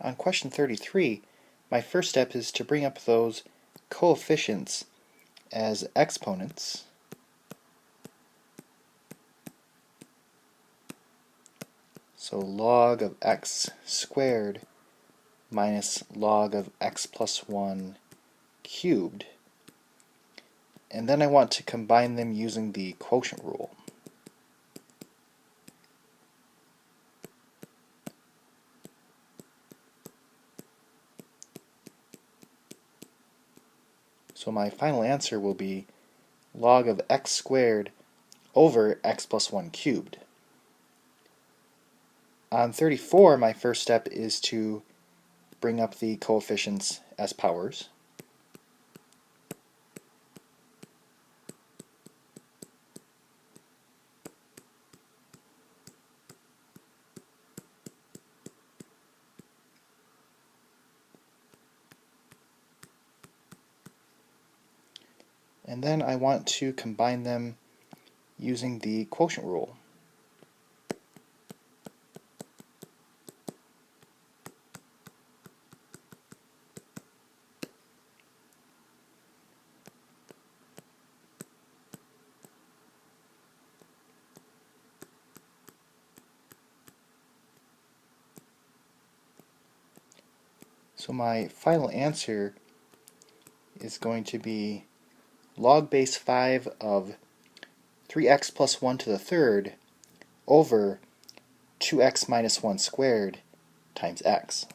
On question 33, my first step is to bring up those coefficients as exponents. So log of x squared minus log of x plus 1 cubed. And then I want to combine them using the quotient rule. So my final answer will be log of x squared over x plus 1 cubed. On 34, my first step is to bring up the coefficients as powers. And then I want to combine them using the quotient rule. So my final answer is going to be log base 5 of 3x plus 1 to the third over 2x minus 1 squared times x.